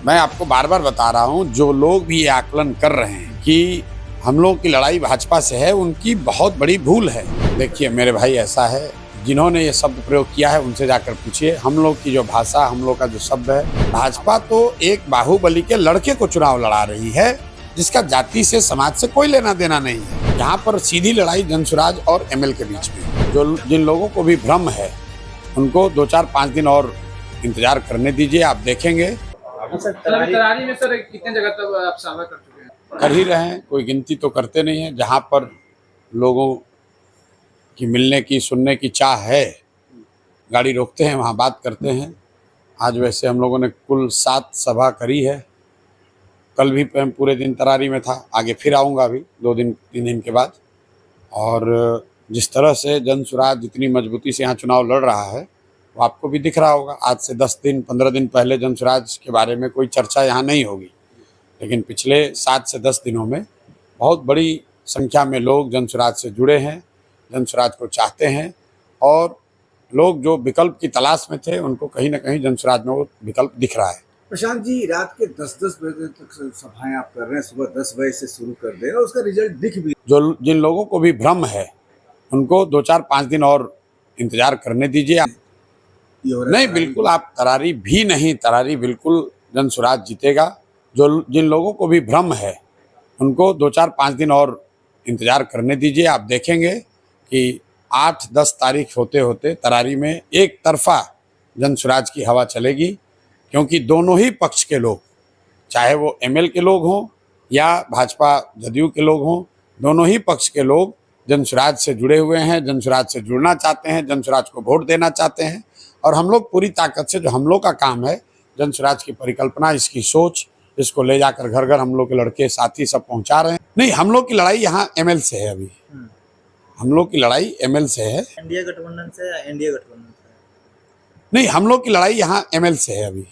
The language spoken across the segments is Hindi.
मैं आपको बार बार बता रहा हूं, जो लोग भी ये आकलन कर रहे हैं कि हम लोग की लड़ाई भाजपा से है, उनकी बहुत बड़ी भूल है। देखिए मेरे भाई, ऐसा है, जिन्होंने ये शब्द प्रयोग किया है उनसे जाकर पूछिए। हम लोग की जो भाषा, हम लोग का जो शब्द है, भाजपा तो एक बाहुबली के लड़के को चुनाव लड़ा रही है, जिसका जाति से, समाज से कोई लेना देना नहीं है। यहाँ पर सीधी लड़ाई जनसुराज और एमएल के बीच में। जो जिन लोगों को भी भ्रम है, उनको 2-4-5 दिन और इंतजार करने दीजिए, आप देखेंगे। तरारी में सर कितने जगह तक आप सावा कर चुके हैं? कर ही रहे हैं, कोई गिनती तो करते नहीं है। जहाँ पर लोगों की मिलने की, सुनने की चाह है, गाड़ी रोकते हैं, वहाँ बात करते हैं। आज वैसे हम लोगों ने कुल 7 सभा करी है। कल भी मैं पूरे दिन तरारी में था, आगे फिर आऊँगा अभी 2-3 दिन के बाद। और जिस तरह से जनसुराज जितनी मजबूती से यहाँ चुनाव लड़ रहा है, वो आपको भी दिख रहा होगा। आज से 10 दिन 15 दिन पहले जनसुराज के बारे में कोई चर्चा यहाँ नहीं होगी, लेकिन पिछले 7 से 10 दिनों में बहुत बड़ी संख्या में लोग जनसुराज से जुड़े हैं, जनसुराज को चाहते हैं। और लोग जो विकल्प की तलाश में थे, उनको कहीं ना कहीं जनसुराज में वो विकल्प दिख रहा है। प्रशांत जी, रात के 10-10 बजे तक सभाएं आप कर रहे हैं, सुबह 10 बजे से शुरू कर दे रहे हैं, उसका रिजल्ट दिख भी। जो जिन लोगों को भी भ्रम है, उनको 2-4-5 दिन और इंतजार करने दीजिए। नहीं, बिल्कुल आप तरारी भी नहीं, तरारी बिल्कुल जनसुराज जीतेगा। जो जिन लोगों को भी भ्रम है, उनको 2-4-5 दिन और इंतजार करने दीजिए। आप देखेंगे कि 8-10 तारीख होते होते तरारी में एक तरफा जनसुराज की हवा चलेगी, क्योंकि दोनों ही पक्ष के लोग, चाहे वो एमएल के लोग हों या भाजपा जदयू के लोग हों, दोनों ही पक्ष के लोग जनसुराज से जुड़े हुए हैं, जनसुराज से जुड़ना चाहते हैं, जनसुराज को वोट देना चाहते हैं। और हम लोग पूरी ताकत से, जो हम लोग का काम है, जनसुराज की परिकल्पना, इसकी सोच, इसको ले जाकर घर घर हम लोग के लड़के साथी सब पहुंचा रहे हैं। नहीं, हम लोग की लड़ाई यहाँ एमएल से है। अभी हम लोग की लड़ाई एमएल से है। इंडिया गठबंधन से या एनडीए गठबंधन से? नहीं, हम लोग की लड़ाई यहाँ एमएल से है। अभी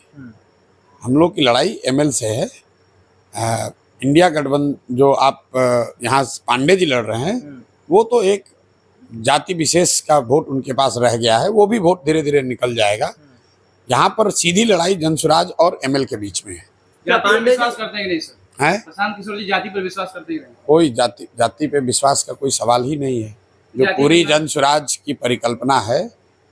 हम लोग की लड़ाई एमएल से है। इंडिया गठबंधन जो आप यहाँ पांडे जी लड़ रहे हैं, वो तो एक जाति विशेष का वोट उनके पास रह गया है, वो भी वोट धीरे धीरे निकल जाएगा। यहाँ पर सीधी लड़ाई जनसुराज और एमएल के बीच में है। जाति पर विश्वास करते हैं कि नहीं सर? हैं? प्रशांत किशोर जी जाति पर विश्वास करते हैं कि नहीं? कोई जाति पे विश्वास का कोई सवाल ही नहीं है। जो पूरी जनसुराज की परिकल्पना है,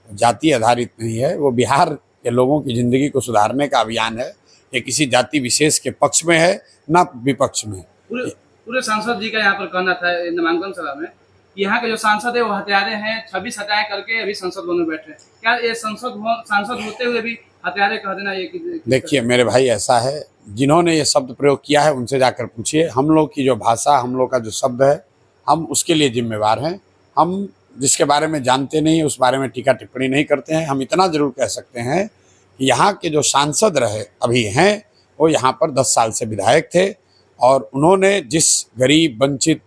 जाति आधारित नहीं है। वो बिहार के लोगों की जिंदगी को सुधारने का अभियान है। ये किसी जाति विशेष के पक्ष में है, ना विपक्ष में। पूरे सांसद जी का यहाँ पर कहना था नामांकन सभा में, यहाँ के जो सांसद है वो हत्यारे हैं, 26 हत्याएं करके अभी संसद भवन में बैठे हैं। क्या ये सांसद होते हुए भी हत्यारे कह देना ये? देखिए मेरे भाई, ऐसा है, जिन्होंने ये शब्द प्रयोग किया है उनसे जाकर पूछिए। हम लोग की जो भाषा, हम लोग का जो शब्द है, हम उसके लिए जिम्मेवार हैं। हम जिसके बारे में जानते नहीं, उस बारे में टीका टिप्पणी नहीं करते हैं। हम इतना जरूर कह सकते हैं कि यहाँ के जो सांसद रहे अभी हैं, वो यहाँ पर 10 साल से विधायक थे, और उन्होंने जिस गरीब, वंचित,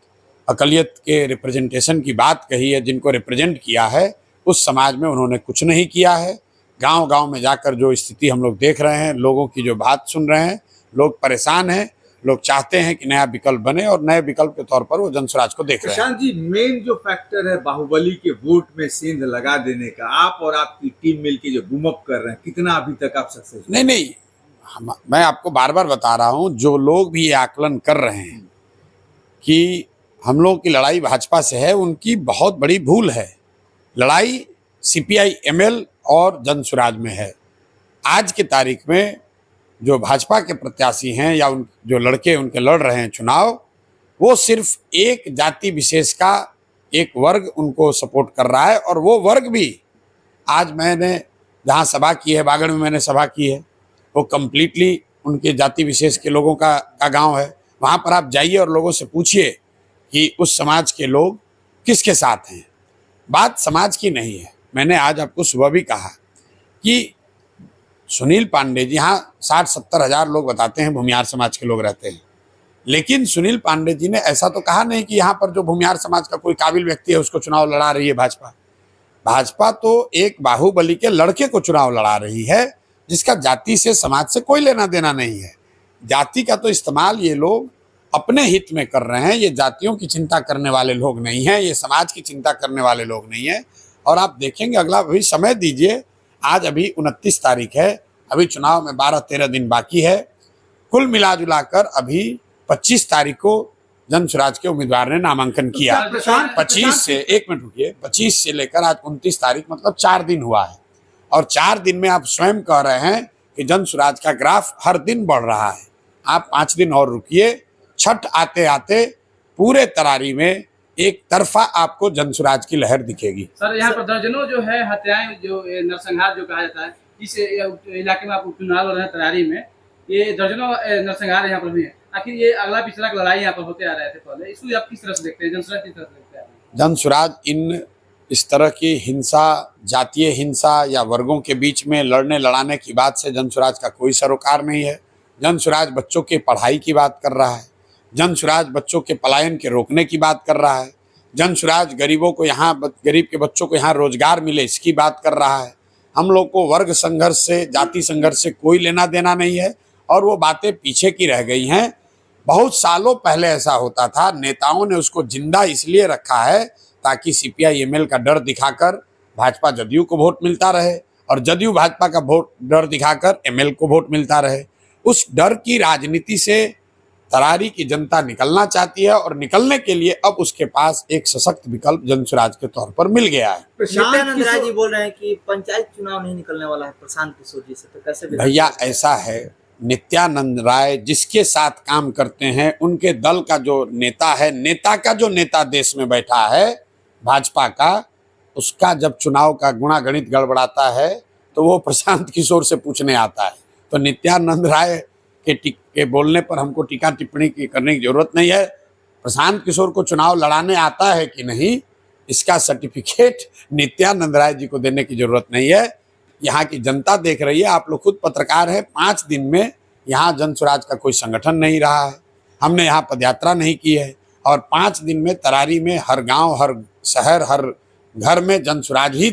अकलियत के रिप्रेजेंटेशन की बात कही है, जिनको रिप्रेजेंट किया है, उस समाज में उन्होंने कुछ नहीं किया है। गांव-गांव में जाकर जो स्थिति हम लोग देख रहे हैं, लोगों की जो बात सुन रहे हैं, लोग परेशान हैं, लोग चाहते हैं कि नया विकल्प बने, और नए विकल्प के तौर पर वो जनसुराज को देख रहे हैं। प्रशांत जी, मेन जो फैक्टर है बाहुबली के वोट में सेंध लगा देने का, आप और आपकी टीम मिलकर जो बूम अप कर रहे हैं, कितना अभी तक आप सक्सेस? नहीं, मैं आपको बार बार बता रहा हूँ, जो लोग भी ये आकलन कर रहे हैं कि हम लोग की लड़ाई भाजपा से है, उनकी बहुत बड़ी भूल है। लड़ाई सीपीआई एमएल और जनसुराज में है। आज की तारीख में जो भाजपा के प्रत्याशी हैं या जो लड़के उनके लड़ रहे हैं चुनाव, वो सिर्फ एक जाति विशेष का एक वर्ग उनको सपोर्ट कर रहा है। और वो वर्ग भी, आज मैंने जहाँ सभा की है, बागड़ में मैंने सभा की है, वो कम्प्लीटली उनके जाति विशेष के लोगों का गांव है। वहाँ पर आप जाइए और लोगों से पूछिए कि उस समाज के लोग किसके साथ हैं। बात समाज की नहीं है। मैंने आज आपको सुबह भी कहा कि सुनील पांडे जी, यहाँ 60-70 हज़ार लोग बताते हैं भूमिहार समाज के लोग रहते हैं, लेकिन सुनील पांडे जी ने ऐसा तो कहा नहीं कि यहाँ पर जो भूमिहार समाज का कोई काबिल व्यक्ति है उसको चुनाव लड़ा रही है भाजपा। भाजपा तो एक बाहुबली के लड़के को चुनाव लड़ा रही है, जिसका जाति से, समाज से कोई लेना देना नहीं है। जाति का तो इस्तेमाल ये लोग अपने हित में कर रहे हैं। ये जातियों की चिंता करने वाले लोग नहीं हैं, ये समाज की चिंता करने वाले लोग नहीं हैं। और आप देखेंगे, अगला अभी समय दीजिए, आज अभी 29 तारीख है, अभी चुनाव में 12-13 दिन बाकी है। कुल मिला कर अभी 25 तारीख को जन स्वराज के उम्मीदवार ने नामांकन किया। 25 से 1 मिनट रुकिए, 25 से लेकर आज 29 तारीख मतलब 4 दिन हुआ है। और 4 दिन में आप स्वयं कह रहे हैं कि जन स्वराज का ग्राफ हर दिन बढ़ रहा है। आप 5 दिन और रुकिए, छठ आते आते पूरे तरारी में एक तरफा आपको जन स्वराज की लहर दिखेगी। सर यहाँ पर दर्जनों जो है हत्याएं, जो नरसंहार जो कहा जाता है, इस इलाके में आप उपचुनाव लड़ रहे हैं तरारी में, ये दर्जनों नरसंहार यहाँ पर भी है। आखिर ये अगला पिछला लड़ाई यहाँ पर होते आ रहे थे पहले, इसको आप किस तरह से देखते हैं, जन स्वराज किस तरह से देखते हैं? जन स्वराज इस तरह की हिंसा, जातीय हिंसा या वर्गों के बीच में लड़ने लड़ाने की बात से जन स्वराज का कोई सरोकार नहीं है। जन स्वराज बच्चों के पढ़ाई की बात कर रहा है, जन स्वराज बच्चों के पलायन के रोकने की बात कर रहा है, जन स्वराज गरीब के बच्चों को यहाँ रोजगार मिले इसकी बात कर रहा है। हम लोग को वर्ग संघर्ष से, जाति संघर्ष से कोई लेना देना नहीं है और वो बातें पीछे की रह गई हैं। बहुत सालों पहले ऐसा होता था, नेताओं ने उसको जिंदा इसलिए रखा है ताकि CPI-ML का डर दिखाकर भाजपा जदयू को वोट मिलता रहे और जदयू भाजपा का वोट डर दिखाकर ML को वोट मिलता रहे। उस डर की राजनीति से तरारी की जनता निकलना चाहती है और निकलने के लिए अब उसके पास एक सशक्त विकल्प जन स्वराज के तौर पर मिल गया है। नित्यानंद राय जी बोल रहे हैं कि पंचायत चुनाव नहीं निकलने वाला है प्रशांत किशोर जी से, तो कैसे? भैया ऐसा है, नित्यानंद राय जिसके साथ काम करते हैं उनके दल का जो नेता है, नेता देश में बैठा है भाजपा का, उसका जब चुनाव का गुणागणित गड़बड़ाता है तो वो प्रशांत किशोर से पूछने आता है। तो नित्यानंद राय के बोलने पर हमको टीका टिप्पणी करने की जरूरत नहीं है। प्रशांत किशोर को चुनाव लड़ाने आता है कि नहीं, इसका सर्टिफिकेट नित्यानंद राय जी को देने की जरूरत नहीं है। यहाँ की जनता देख रही है, आप लोग खुद पत्रकार हैं। 5 दिन में यहाँ जन स्वराज का कोई संगठन नहीं रहा है, हमने यहाँ पदयात्रा नहीं की है और 5 दिन में तरारी में हर गांव, हर शहर, हर घर में जन स्वराज ही